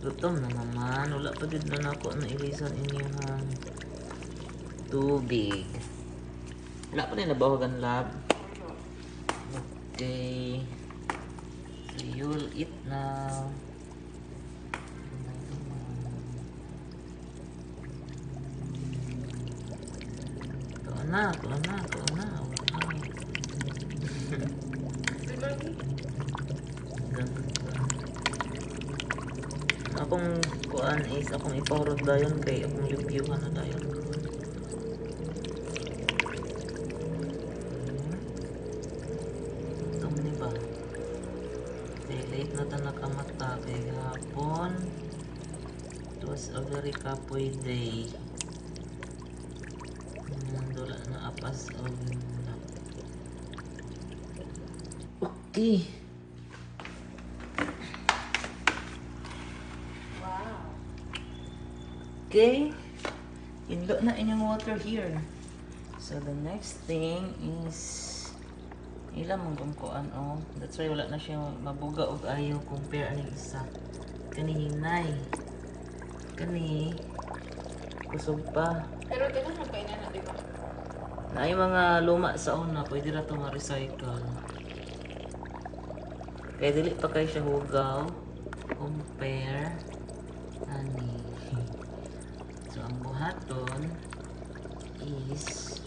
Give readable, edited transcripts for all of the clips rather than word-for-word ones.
Gutom na naman. Wala pa din na ako na ilisan inyong tubig. Wala pa din nabawagan lab. Okay. So you'll eat now. Tuan na. Akong kuan is akong ipahurot dayon kay akong reviewhan na dayon. Ito ni ba? Kay late na ta nakamata kay hapon. It was a very kapoy day. Wala na apas o okay. Okay, inlo na inyong water here. So the next thing is ilang mong kumkuan oh. That's why wala na siya mabuga og ayaw compare aning isa. Kani hinay. Kani kusog pa. Pero ganun lang kainan na, di ba? Na ay mga luma sa una, pwede na ito ma-recycle. Kaya dili pa kayo siya hugaw. Compare. Ani. So, ang buhaton is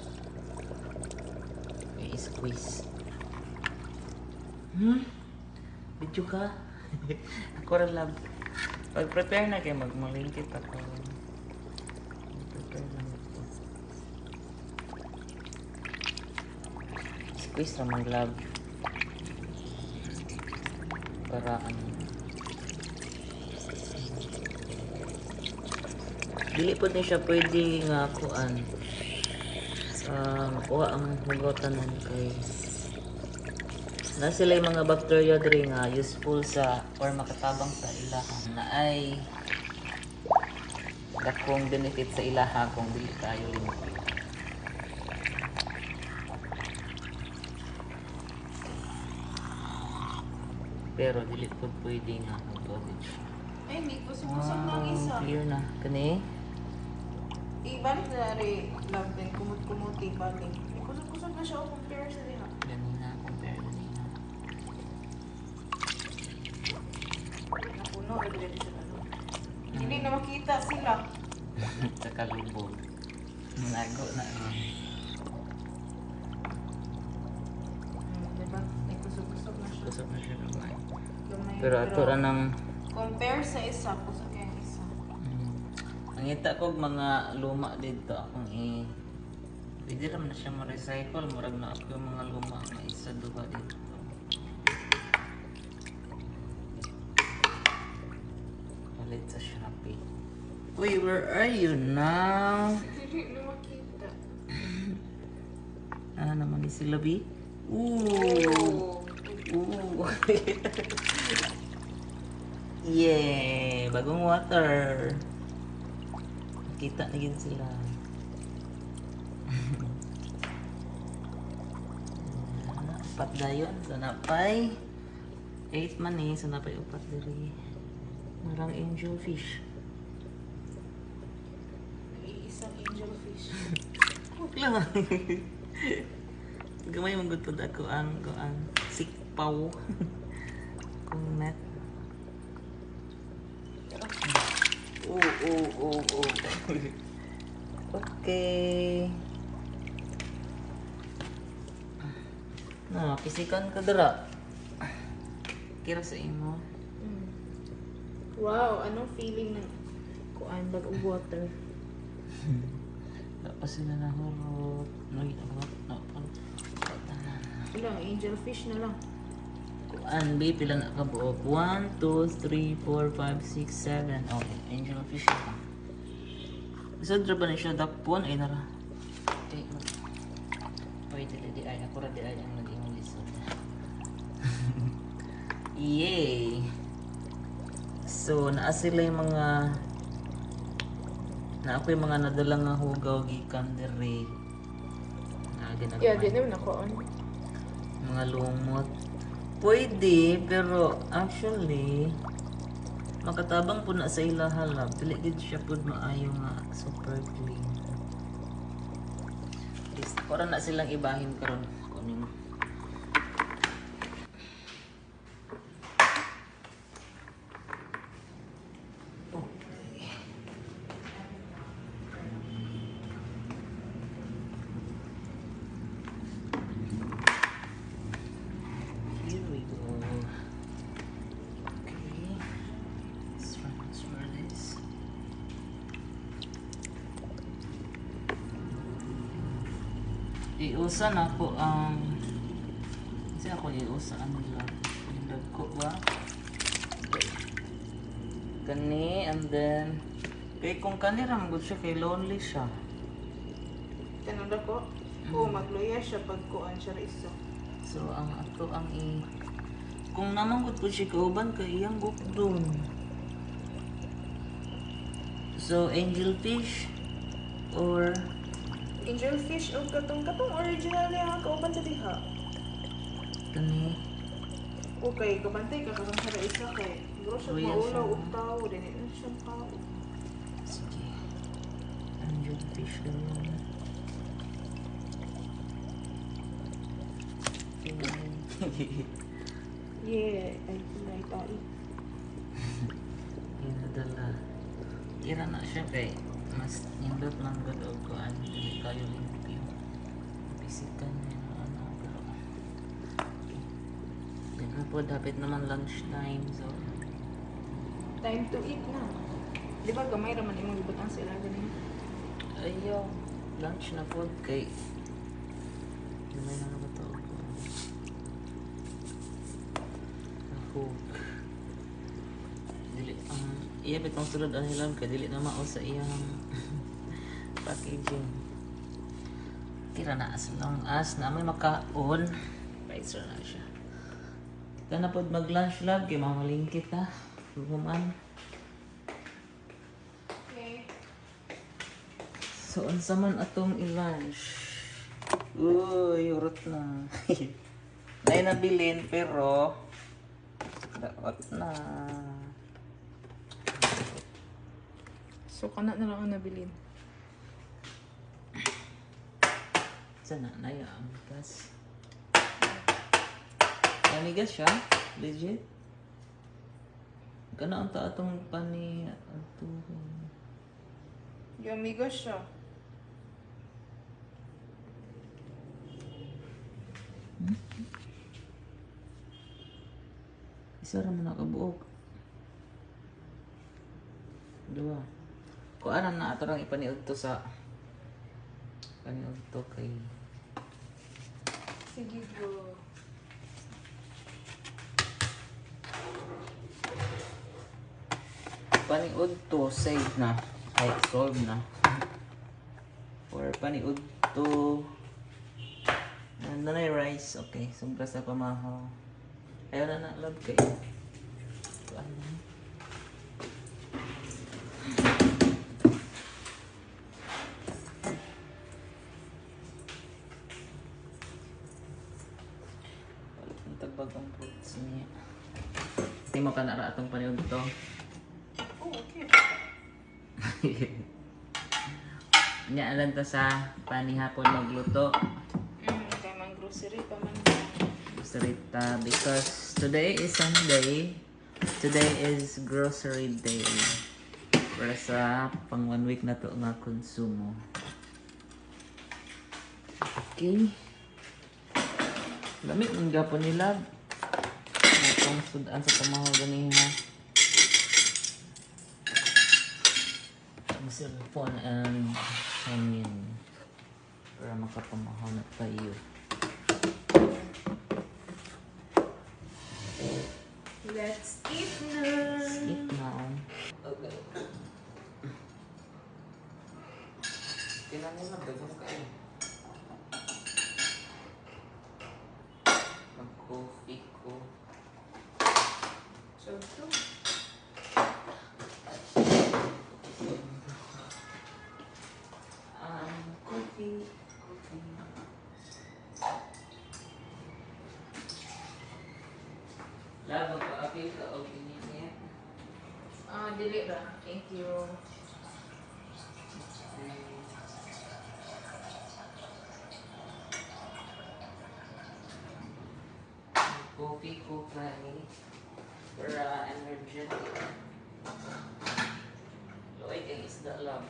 squeeze. Video ka? Ako rin lab. Pag-prepare na kayo, magmalingkit ako. Prepare na ito. Squeeze naman lab. Para ano. Dili po din siya pwede nga kuan makuha ang hugotanan kay na sila yung mga bacteria diri nga useful sa or makatabang sa ilaha na ay dakong benefit sa ilaha kung dili tayo limit. Pero dili po pwede nga hugotin siya. Ay, may kusog-kusog lang isa. Clear na. Kani? Ibalik na rin love din, kumut-kumuti balik. Kusog-kusog na siya o compare sa din. Ganina, compare ganina. Napuno, ready sa ano. Hindi na makita sila. Tsaka lubog. Nago na. Diba? May kusog-kusog na siya. Kusog na siya naman. Gamay. Pero ato ra ng compare sa isa, kusog kaya isa. ang ita ko mga luma dito akong pwede naman na siya ma-recycle. Murag na ako yung mga luma na isa duha dito. Palit sa Shopee. Uy, where are you now? Hindi na makita. Naman ni sila B? Ooh! Ooh! Yeah! Bagong water! Kita na yun sila. Upat dayon. So napay 8 man eh. So napay upat diri. Marang angelfish. Isang angelfish. Huwag lang. Gamay mong gutod ako ang sikpaw. Kung net. Oh. Okay. Kisikan ka dara. Kira sa imo. Wow, anong feeling ng kuan bag og water? Tapos sila nahurot. Ilang angelfish na lang. Kuan, B, pila na ka buok? 1, 2, 3, 4, 5, 6, 7. Okay, angelfish na. Isa dra ba na siya dakpon? Ay, nara. Okay, wait, di ay. Ako ra di ay ang nag-ingon lisod. Yay! So, naa sila yung mga na ako yung mga nadalang nga hugaw gikan diri. Yeah, di naman ako on. Mga lumot. Pwede, pero actually makatabang po na sa ilaha lab. Dili gid siya pud maayo nga super clean. Is para na silang ibahin karon kunin. Here we go. Okay. Let's transfer this. Iusa na ko ang kasi ako iusa ang nila. Pindad ko ba? Kani and then kay kung kani ra magud siya kay lonely siya. Tanong ko, oo, magluya siya pag kuan siya isa. So ang ato ang kung naman gud po siya kauban kay iyang gukdon. So angelfish or Angelfish o katong original niya kauban sa diha. kani Okay, kabantay ka katong sa isa kay siguro siya Luya maulaw siya. og tao din ito siya tao. sige. Angelfish ganyan. Yeah, ay tunay tayo. Inadala. Tira na siya kay mas nindot ng good og kuan dili kayo limpyo. Bisikan niya na ano pero yan na po dapat naman lunch time so Time to eat na. Di ba gamay raman imong gibutang sa ilaga niya? ayaw lunch na po kay gamay na ba to hook dili iya bitong sulod ang hilam kay dili na mao sa iyang packaging kira na as long as na may makaon pricer na siya ito na po mag lunch lab kay mamalingkit ha human Okay. so unsa man atong i-lunch uy urot na nay nabilin pero daot na So kana na lang ang nabilin. sana na ang gas panigas siya legit kana ang atong pani ato Yung amigo siya. isa ra man nakabuok dua kuan na ato lang ipaniud to sa paniud to kay Sige bro. paniud to save na ay solve na or paniud to nandun na yung rice okay sobra sa pamahaw ayaw na na love kayo ano ang tagbag ang fruits niya hindi mo ka nara atong paniud to Oh, okay. Nya alam ta sa panihapon magluto. Kay man grocery pa man. Sarita because today is Sunday. Today is grocery day. Para sa pang 1 week na to nga konsumo. Okay. Lamig ng gapon nila. Itong sudan sa pamahal ganihin ha. Cellphone and onion para makapamahaw na tayo. Let's eat na. Eat now. Okay. Kailangan lang dagang kayo. Mag-coffee ko. So, ito. Coffee. Labo ka, apil ka, okay niya. Dili ra. Thank you. Coffee ko kay para energetic. Loy kay isda lang.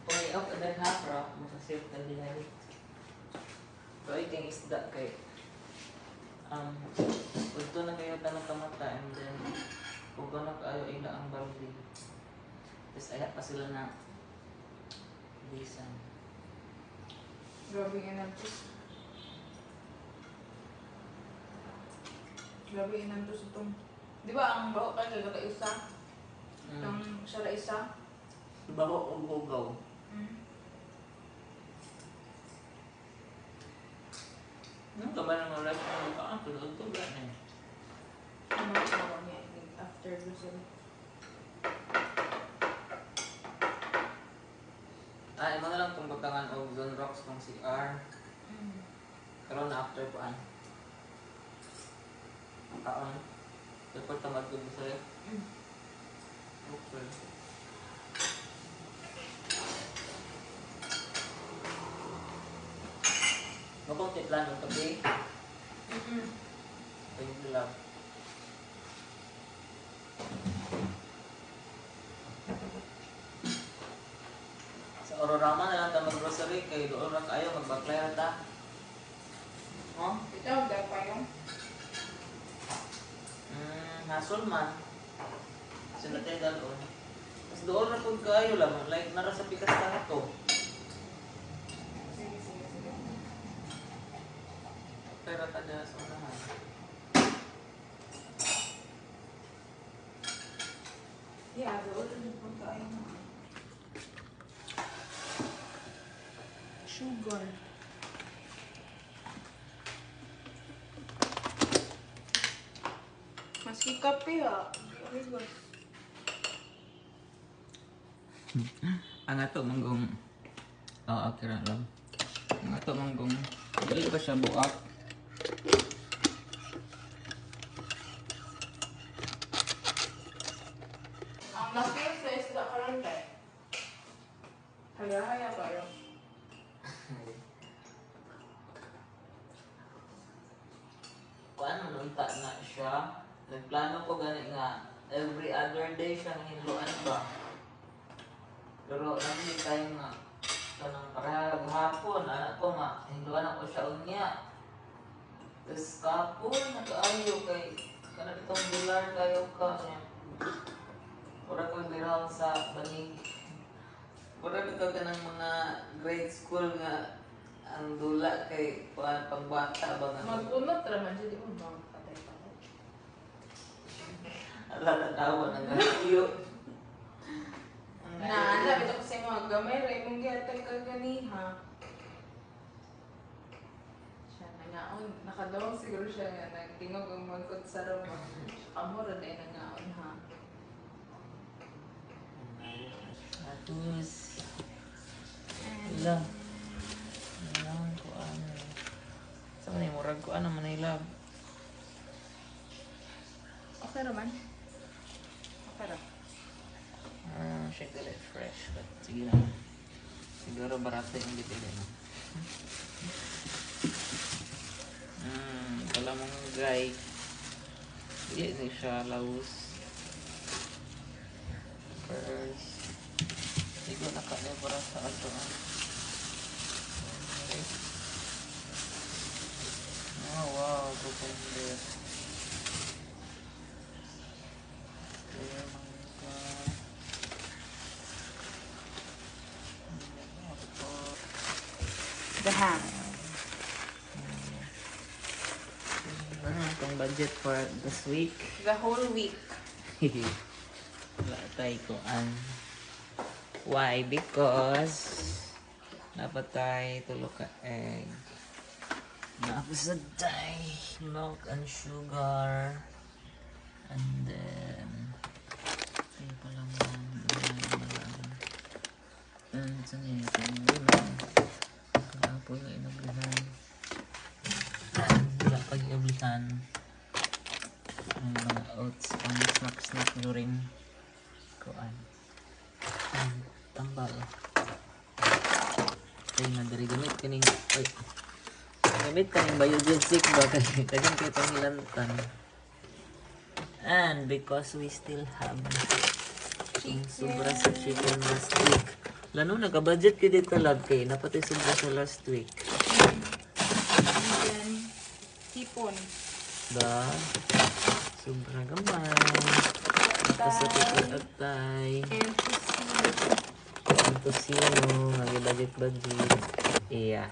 Kung i-off ka na hapra, makasave ka nila. Loy kay isda kay punto na kayo tanong kamata and then kung na kayo ila ang balde. Tapos ayak pa sila na bisan. Grabe inantos. Grabe inantos itong. Di ba ang baho ka kaya isa? Ang sara isa? Baho o bugaw. Nung kamay ng mga life na bukaan, tulog-tulog na eh. Ano ako niya after grocery? Imo na lang itong batangan o Zone Rocks ng CR. Karoon na after po kaon. Dapat tamad ko sa ref. Okay. Makunti plan ng tabi. Thank you, love. Sa Ororama na lang tayo mag-grocery kay doon na kayo mag-baklay ta. Oh? Ito, dahil pa yung? Hasol man. Sinatay dalon. Mas doon na po kayo lang. Like, nara sa pikas ka ito. Sige. Pero tada sa unahan. Yeah, doon na po tayo. Sugar. Maski kape ha. Ang ato manggong okay lang. Ang ato manggong dili ba siya buak? Ang laki sa isda karon tayo. Haya pa yun. Kuan manunta na siya. Nagplano ko gani nga every other day siyang hinluan ba. Pero nagli tayo nga kanang parehag hapon, anak ko nga, hinluan ako siya unya. Tapos kapon, nag-aayo kay kanang itong bilar kayo ka niya. Pura kang biraw sa banig. Pura ito ka ng mga grade school nga ang dula kay pagbata ba nga. Mag-unot raman siya, di mo ba patay pa ko? Ala na tawa ng gastiyo. Naala, ito kasi mga gamay, rin mong gatag kaganiha. Siya nangaon, nakadawang siguro siya nga, nagtingog ang magkot sa roma. Kamura na yung nangaon ha. Tapos, ilang. Ilang ko ano. Sa manay, murag ko ano manay Okay raman. Okay ra. Shake the lid fresh. But sige na. Siguro barato yung bitili na. Kala mong guy. Hindi siya laus. First. Siguro nakanya para sa ato. Okay. Oh wow, cucumber. The ham. Ano itong budget for this week? The whole week. Wala tayo ko why? Because napatay tulog ka egg. Napasad tayo milk and sugar. And then ay palang and saan yun? Kahapon na inablihan. Wala pag-iablihan. Ang mga oats pang snack during kuan. Tambal. Kaya na dari gamit kaning gamit kaning biogesic ba kasi tagang kay pangilantan. And because we still have yung sobra sa chicken last week. Lalo nagka-budget ko dito lab kay napatay sobra sa last week. And then, hipon. Ba? Sobra gamay. Tapos sa tikot-atay. And pusi. Ang tosino. Budget. Iya.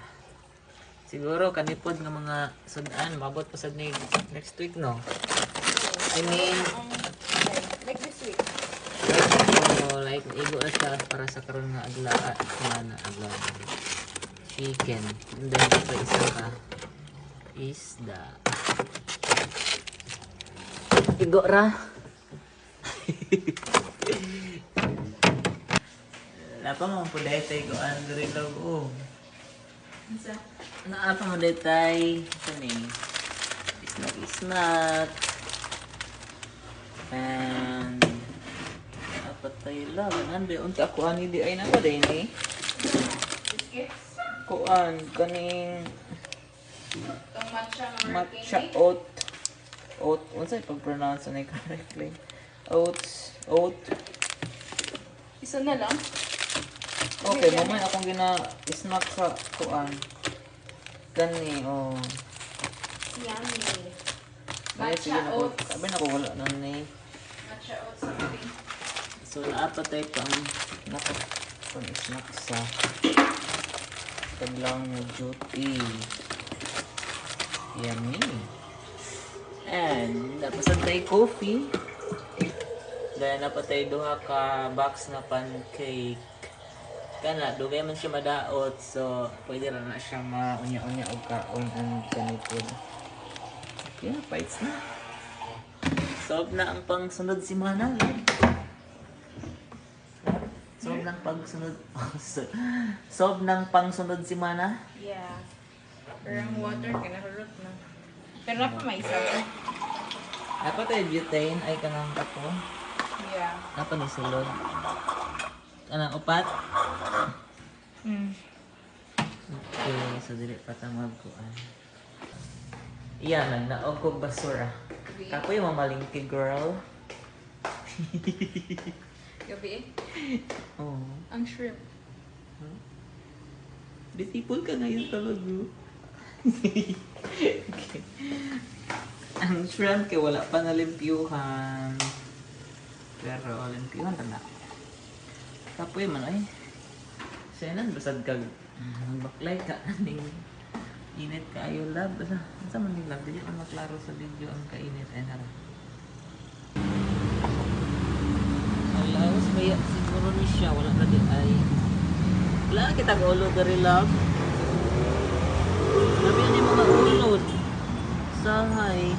Siguro kanipod ng mga sudan. Mabot pa sa next week, no? I mean, Like this week. like igo na siya para sa karon nga adla adla chicken. And then pa isa ka isda. Igo ra. Napa mo po dahil tayo ko andri lang o. Isa. Naapa mo dahil tayo kani snack. And apat tayo lang. Nandi, unta ako ani di ay napa dahil ni. Biscuits. Kuan, kaning Itong matcha oat. Oat, unsay pag-pronounce na correctly? Oat. Isa na lang. Okay, mamay akong gina-snack sa kuan. Kani, oh. Yummy. Ay, sige Matcha na ko. oats. Sabi na ko wala na ni. Matcha oats something. So, naapat tayo pang snack sa taglang duty. Yummy. And, napasan tayo coffee. Dahil napatay duha ka box na pancake. Kana, dugay man siya madaot. So, pwede rin na siya maunya-unya o kaon ang ganito. Okay, fights na. Solve na ang pangsunod si Mana. Solve ng pangsunod. Solve ng pangsunod si Mana. Yeah. Pero ang water, kinahurot na. Pero na pa may isa. Dapat tayo butane ay kanang kapo. Yeah. Dapat ni sulod. Kanang upat. Okay, so dili pa ta magkuan. Iyan, nagnaog ko basura. Kapoy mamalingki girl. Gabi eh. Oh. Ang shrimp. Beautiful ka ngayon talaga. Okay. Ang shrimp kay wala pa nalimpyuhan. Pero limpyuhan na. Kapoy man ay. Senan basad kag magbaklay ka aning init kaayo lab. Asa man ni lab dili man maklaro sa video ang kainit ay nara. Alawas baya siguro ni siya wala na di ay. Wala kita ulo dari lab. Sabi ni mga ulod. Sahay.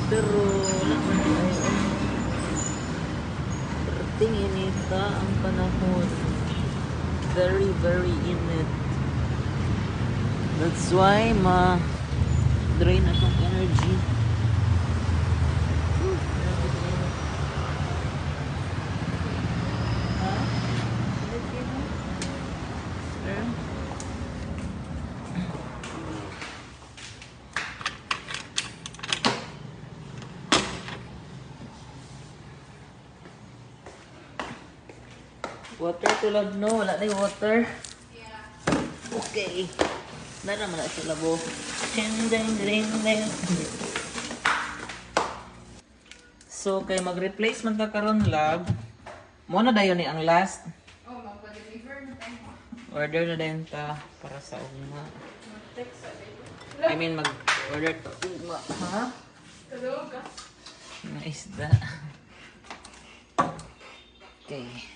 Pero wala na di ay. Tingin inita ang panahon. Very, very init. That's why drain akong energy. Water tulad no, wala na yung water. Yeah. Okay. Na naman na siya labo. Ding. So, kay mag-replace man ka karon lab. Muna dayon ni ang last. Oh, magpa-deliver na tayo. Order na dayon ta para sa ugma. Mag-text sa baby. I mean, mag-order to ugma. Ha? Hello ka. Na isda. Okay.